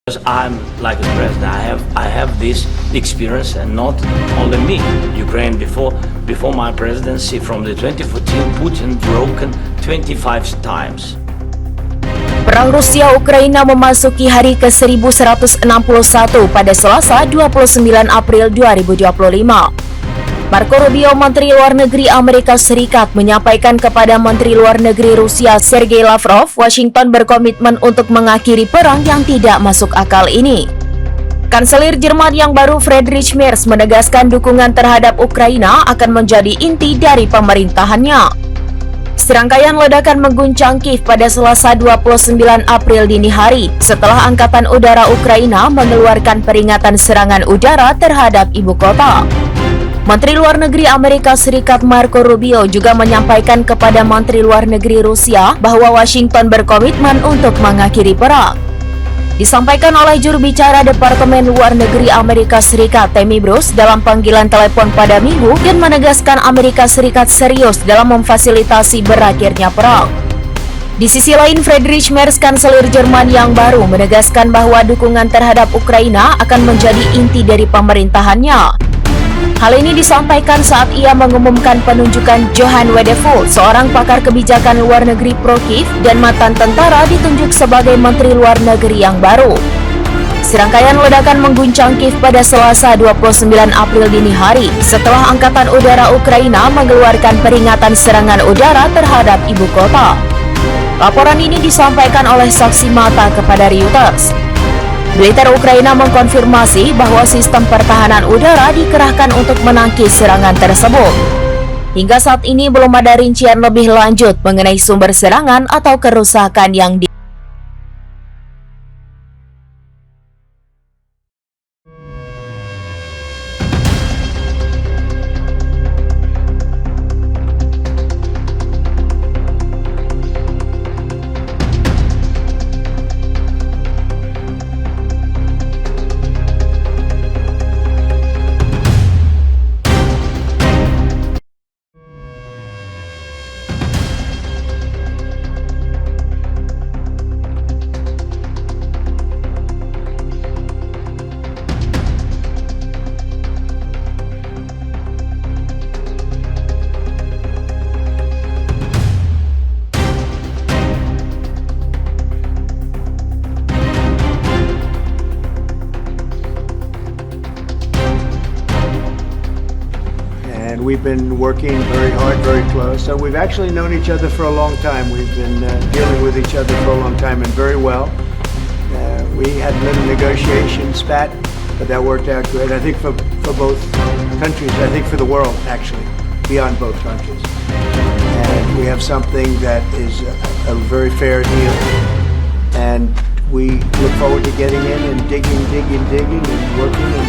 Because I'm like a president, I have this experience, and not only me. Ukraine before my presidency, from the 2014, Putin broken 25 times. Perang Rusia-Ukraina memasuki hari ke-1161 pada Selasa 29 April 2025. Marco Rubio, Menteri Luar Negeri Amerika Serikat, menyampaikan kepada Menteri Luar Negeri Rusia Sergei Lavrov, Washington berkomitmen untuk mengakhiri perang yang tidak masuk akal ini. Kanselir Jerman yang baru Friedrich Merz menegaskan dukungan terhadap Ukraina akan menjadi inti dari pemerintahannya. Serangkaian ledakan mengguncang Kiev pada Selasa 29 April dini hari setelah Angkatan Udara Ukraina mengeluarkan peringatan serangan udara terhadap ibu kota. Menteri Luar Negeri Amerika Serikat Marco Rubio juga menyampaikan kepada Menteri Luar Negeri Rusia bahwa Washington berkomitmen untuk mengakhiri perang. Disampaikan oleh juru bicara Departemen Luar Negeri Amerika Serikat Tammy Bruce dalam panggilan telepon pada Minggu, dan menegaskan Amerika Serikat serius dalam memfasilitasi berakhirnya perang. Di sisi lain, Friedrich Merz, Kanselir Jerman yang baru, menegaskan bahwa dukungan terhadap Ukraina akan menjadi inti dari pemerintahannya. Hal ini disampaikan saat ia mengumumkan penunjukan Johan Wedeful, seorang pakar kebijakan luar negeri pro-Kiev dan mantan tentara, ditunjuk sebagai Menteri Luar Negeri yang baru. Serangkaian ledakan mengguncang Kiev pada Selasa 29 April dini hari setelah Angkatan Udara Ukraina mengeluarkan peringatan serangan udara terhadap ibu kota. Laporan ini disampaikan oleh saksi mata kepada Reuters. Militer Ukraina mengkonfirmasi bahwa sistem pertahanan udara dikerahkan untuk menangkis serangan tersebut. Hingga saat ini belum ada rincian lebih lanjut mengenai sumber serangan atau kerusakan yang We've been working very hard, very close. So we've actually known each other for a long time. We've been dealing with each other for a long time, and very well. We had a little negotiation spat, but that worked out good. I think for both countries, I think for the world, actually, beyond both countries. And we have something that is a very fair deal. And we look forward to getting in and digging and working and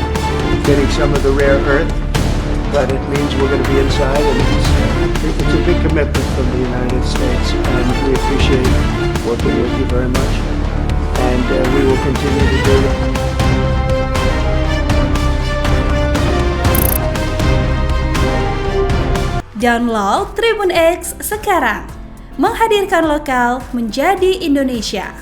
getting some of the rare earth. But it means we're going to be inside, and it's a big commitment from the United States, and we appreciate working with you very much, and we will continue to do it. Download Tribun X sekarang, menghadirkan lokal menjadi Indonesia.